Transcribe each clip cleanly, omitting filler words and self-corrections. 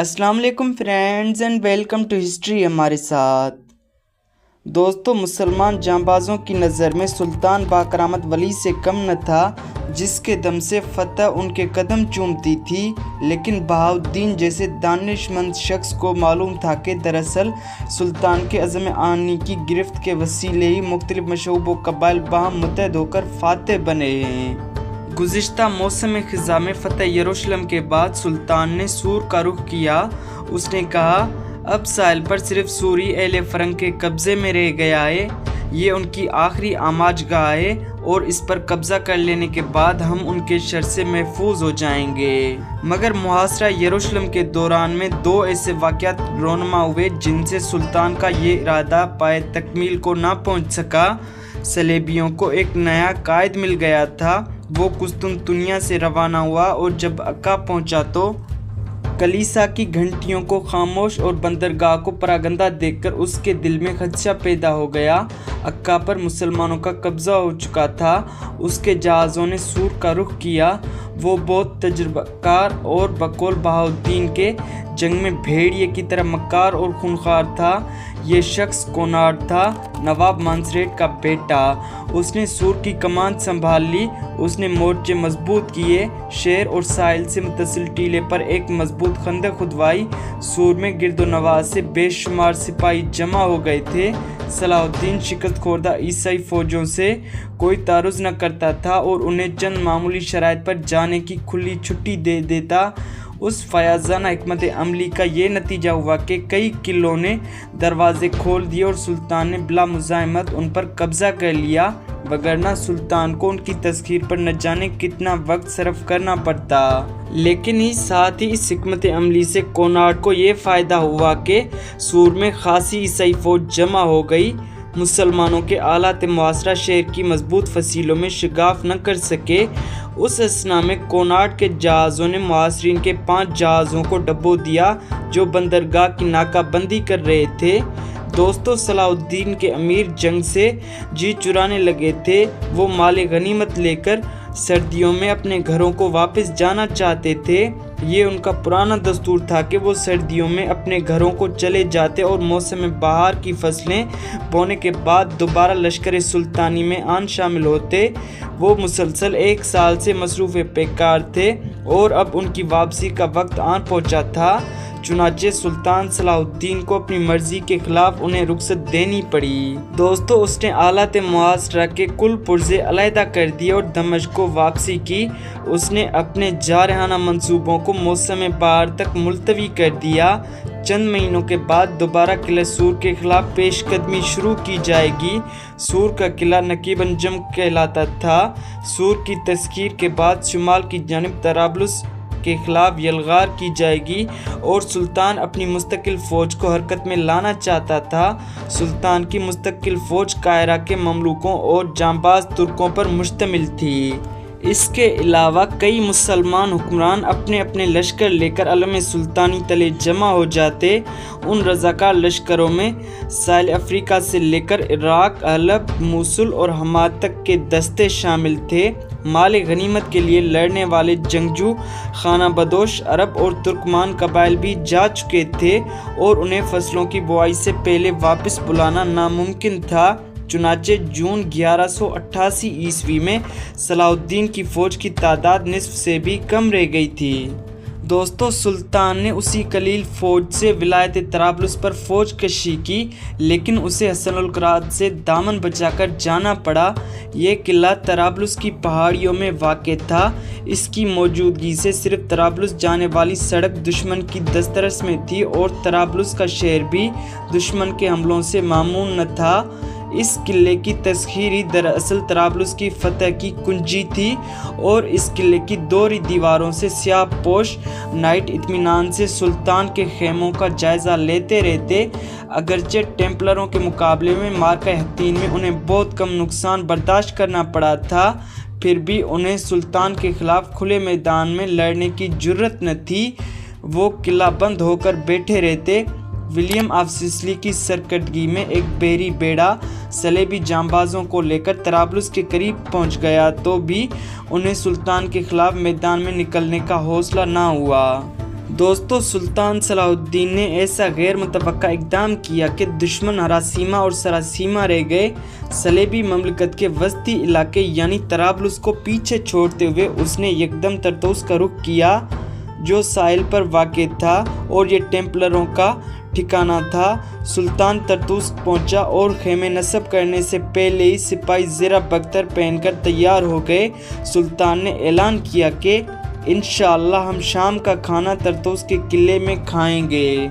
अस्सलाम वालेकुम friends and welcome to history हमारे साथ। दोस्तों, मुसलमान जांबाजों की नज़र में सुल्तान बाकरामत वली से कम न था, जिसके दम से फतह उनके कदम चूमती थी। लेकिन बहाउद्दीन जैसे दानिशमंद शख्स को मालूम था कि दरअसल सुल्तान के अज़म आनी की गिरफ्त के वसीले ही मुख्तलिफ मशहूब व कबाइल बाहम मुत्तहद होकर फातह बने हैं। गुज़िश्ता मौसम ख़िज़ा में फ़तह यरूशलेम के बाद सुल्तान ने सूर का रुख किया। उसने कहा, अब साहिल पर सिर्फ सूरी अहले फ़रंग के कब्ज़े में रह गया है। ये उनकी आखिरी आमाजगाह है और इस पर कब्ज़ा कर लेने के बाद हम उनके शर से महफूज हो जाएंगे। मगर मुहासरा यरूशलेम के दौरान में दो ऐसे वाक़यात रोनमा हुए जिनसे सुल्तान का ये इरादा पाए तकमील को ना पहुँच सका। सलेबियों को एक नया कायद मिल गया था। वो कुस्तुनतुनिया से रवाना हुआ और जब अक्का पहुंचा तो कलीसा की घंटियों को खामोश और बंदरगाह को परागंदा देखकर उसके दिल में खदशा पैदा हो गया। अक्का पर मुसलमानों का कब्ज़ा हो चुका था। उसके जहाज़ों ने सूर का रुख किया। वो बहुत तजुर्बाकार और बकौल बहाउद्दीन के जंग में भेड़िए की तरह मक्कार और खूंखार था। ये शख्स कोनार था, नवाब मानसरेट का बेटा। उसने सूर की कमान संभाल ली। उसने मोर्चे मजबूत किए। शहर और साहिल से मुत्तसिल टीले पर एक मजबूत खंदक खुदवाई। सूर में गिरदोनवाज से बेशुमार सिपाही जमा हो गए थे। सलाहुद्दीन शिकस्त खोरदा ईसाई फौजों से कोई तारुज़ न करता था और उन्हें चंद मामूली शराइत पर जाने की खुली छुट्टी दे देता। उस फयाजाना हिकमत अमली का ये नतीजा हुआ कि कई किलों ने दरवाजे खोल दिए और सुल्तान ने बिला मुज़ाहिमत उन पर कब्ज़ा कर लिया, वगरना सुल्तान को उनकी तस्खीर पर न जाने कितना वक्त सर्फ करना पड़ता। लेकिन ही साथ ही इस हिकमत अमली से कोनार्ड को ये फ़ायदा हुआ कि सूर में खासी ईसाई फौज जमा हो गई। मुसलमानों के आलात मुआसरा शहर की मजबूत फसीलों में शिगाफ न कर सके। उस असना में कोनार्ड के जहाज़ों ने मुआसरीन के 5 जहाज़ों को डबो दिया जो बंदरगाह की नाकाबंदी कर रहे थे। दोस्तों, सलाहुद्दीन के अमीर जंग से जी चुराने लगे थे। वो माल गनीमत लेकर सर्दियों में अपने घरों को वापस जाना चाहते थे। ये उनका पुराना दस्तूर था कि वो सर्दियों में अपने घरों को चले जाते और मौसम बहार की फसलें बोने के बाद दोबारा लश्कर सुल्तानी में आन शामिल होते। वो मुसलसल 1 साल से मसरूफ़ बेकार थे और अब उनकी वापसी का वक्त आन पहुंचा था। चुनाचे सुल्तान सलाहुद्दीन को अपनी मर्जी के खिलाफ उन्हें रुखसत देनी पड़ी। दोस्तों, उसने आलात मुआसरा के कुल पुर्जे अलहदा कर दिए और दमिश्क को वापसी की। उसने अपने जारहाना मंसूबों को मौसम बहार तक मुलतवी कर दिया। चंद महीनों के बाद दोबारा किला सूर के खिलाफ पेशकदमी शुरू की जाएगी। सूर का किला नकीब अंजम कहलाता था। सूर की तस्खीर के बाद शुमाल की जानिब तराबलुस के खिलाफ यलगार की जाएगी और सुल्तान अपनी मुस्तकिल फ़ौज को हरकत में लाना चाहता था। सुल्तान की मुस्तकिल फ़ौज कायरा के ममलूकों और जांबाज तुर्कों पर मुश्तमिल थी। इसके अलावा कई मुसलमान हुक्मरान अपने अपने लश्कर लेकर अलम सुल्तानी तले जमा हो जाते। उन रज़ाकार लश्करों में साहिल अफ्रीका से लेकर इराक, हलब, मूसुल और हमाद तक के दस्ते शामिल थे। माल गनीमत के लिए लड़ने वाले जंगजू खाना बदोश अरब और तुर्कमान कबाइल भी जा चुके थे और उन्हें फसलों की बुआई से पहले वापस बुलाना नामुमकिन था। चुनाचे जून 1188 ईस्वी में सलाहुद्दीन की फ़ौज की तादाद निस्फ से भी कम रह गई थी। दोस्तों, सुल्तान ने उसी कलील फ़ौज से विलायत तराबलुस पर फ़ौज कशी की, लेकिन उसे हसनुल करात से दामन बचाकर जाना पड़ा। ये किला तराबलुस की पहाड़ियों में वाक़ था। इसकी मौजूदगी से सिर्फ तराबलुस जाने वाली सड़क दुश्मन की दस्तरस में थी और तराबलुस का शहर भी दुश्मन के हमलों से मामून न था। इस किले की तस्खीर ही दरअसल तराबलुस की फतह की कुंजी थी और इस किले की दोहरी दीवारों से स्याह पोश नाइट इत्मीनान से सुल्तान के खेमों का जायज़ा लेते रहते। अगरचे टेम्पलरों के मुकाबले में मार्का हत्तीन में उन्हें बहुत कम नुकसान बर्दाश्त करना पड़ा था, फिर भी उन्हें सुल्तान के खिलाफ खुले मैदान में लड़ने की जुर्रत न थी। वो किला बंद होकर बैठे रहते। विलियम ऑफ सिसिली की सरकर्दगी में एक बहरी बेड़ा सलेबी जांबाजों को लेकर तराबलुस के करीब पहुंच गया तो भी उन्हें सुल्तान के खिलाफ मैदान में निकलने का हौसला ना हुआ। दोस्तों सुल्तान सलाहुद्दीन ने ऐसा गैर मुतवक्का इक़दाम किया कि दुश्मन हरासीमा और सरासीमा रह गए। सलेबी ममलकत के वस्ती इलाके यानी तराबलुस को पीछे छोड़ते हुए उसने यकदम तरतूस का रुख किया जो साहिल पर वाक़ था और ये टेम्पलरों का ठिकाना था। सुल्तान तरतूस पहुंचा और खेमे नस्ब करने से पहले ही सिपाही ज़ेरा बख्तर पहनकर तैयार हो गए। सुल्तान ने ऐलान किया कि इंशाअल्लाह हम शाम का खाना तरतूस के किले में खाएंगे।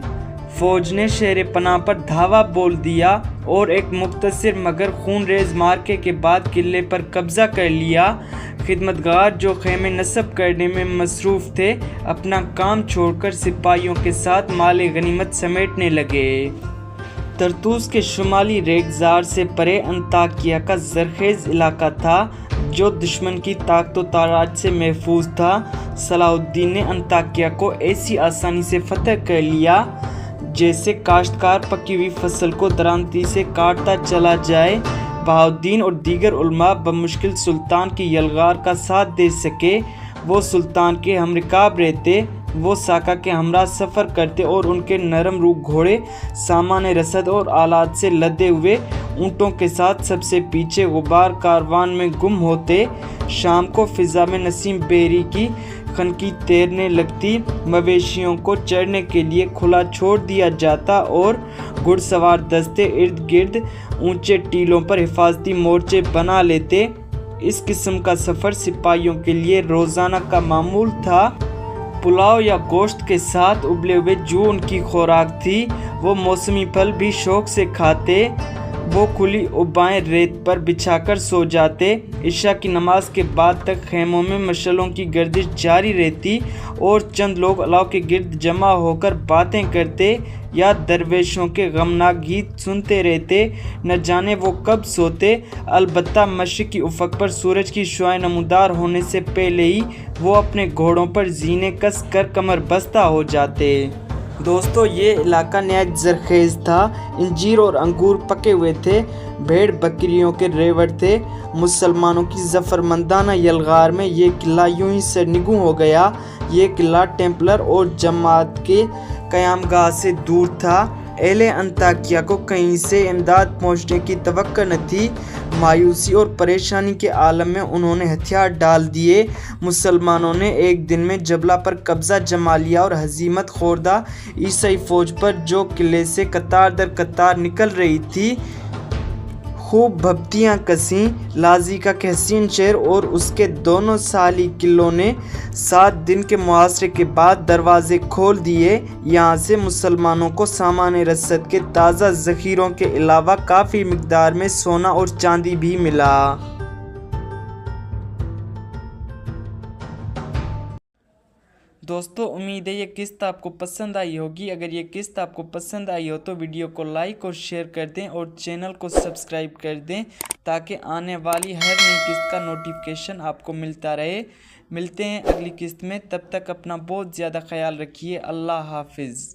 फौज ने शेर पनाह पर धावा बोल दिया और एक मुख्तसर मगर खूनरेज मार्के के बाद किले पर कब्जा कर लिया। खिदमतगार जो खेमे नस्ब करने में मसरूफ़ थे अपना काम छोड़कर सिपाहियों के साथ माल गनीमत समेटने लगे। तरतूस के शुमाली रेगज़ार से परे अंताकिया का ज़रखेज़ इलाका था जो दुश्मन की ताकत व ताराज से महफूज था। सलाहुद्दीन ने अंताकिया को ऐसी आसानी से फतह कर लिया जैसे काश्तकार पकी हुई फसल को दरामदी से काटता चला जाए। बहाउद्दीन और दीगर उलमा बमुश्किल सुल्तान की यलगार का साथ दे सके। वो सुल्तान के हमरिकाब रहते, वो साका के हमरा सफ़र करते और उनके नरम रूह घोड़े सामान रसद और आलात से लदे हुए ऊँटों के साथ सबसे पीछे गुबार कारवान में गुम होते। शाम को फ़िज़ा में नसीम बेरी की खनकी तैरने लगती, मवेशियों को चरने के लिए खुला छोड़ दिया जाता और घुड़सवार दस्ते इर्द गिर्द ऊंचे टीलों पर हिफाजती मोर्चे बना लेते। इस किस्म का सफ़र सिपाहियों के लिए रोज़ाना का मामूल था। पुलाव या गोश्त के साथ उबले हुए जो उनकी खुराक थी, वो मौसमी फल भी शौक़ से खाते। वो खुली उबाएं रेत पर बिछाकर सो जाते। इशा की नमाज के बाद तक खेमों में मशलों की गर्दिश जारी रहती और चंद लोग अलाव के गिर्द जमा होकर बातें करते या दरवेशों के गमनाक गीत सुनते रहते। न जाने वो कब सोते, अलबत्ता मशरिक़ी उफ़क़ पर सूरज की शुआएं नमूदार होने से पहले ही वो अपने घोड़ों पर जीने कस कर कमर बस्ता हो जाते। दोस्तों ये इलाका नहायत ज़रखेज़ था। इंजीर और अंगूर पके हुए थे, भेड़ बकरियों के रेवड़ थे। मुसलमानों की ज़फ़रमंदाना यलगार में ये किला यूं ही सरनिगू हो गया। ये किला टेम्पलर और जमात के क़यामगाह से दूर था। अहले अंताकिया को कहीं से इमदाद पहुँचने की तवक्को न थी। मायूसी और परेशानी के आलम में उन्होंने हथियार डाल दिए। मुसलमानों ने एक दिन में जबला पर कब्ज़ा जमा लिया और हज़ीमत खोर्दा ईसाई फ़ौज पर जो किले से कतार दर कतार निकल रही थी खूब भभतियाँ कसीं। लाजी का हसीन शहर और उसके दोनों साली किलों ने 7 दिन के मुहासरे के बाद दरवाजे खोल दिए। यहाँ से मुसलमानों को सामान रसद के ताज़ा ज़ख़ीरों के अलावा काफ़ी मिक़दार में सोना और चांदी भी मिला। दोस्तों उम्मीद है ये किस्त आपको पसंद आई होगी। अगर ये किस्त आपको पसंद आई हो तो वीडियो को लाइक और शेयर कर दें और चैनल को सब्सक्राइब कर दें ताकि आने वाली हर नई किस्त का नोटिफिकेशन आपको मिलता रहे। मिलते हैं अगली किस्त में, तब तक अपना बहुत ज़्यादा ख्याल रखिए। अल्लाह हाफिज़।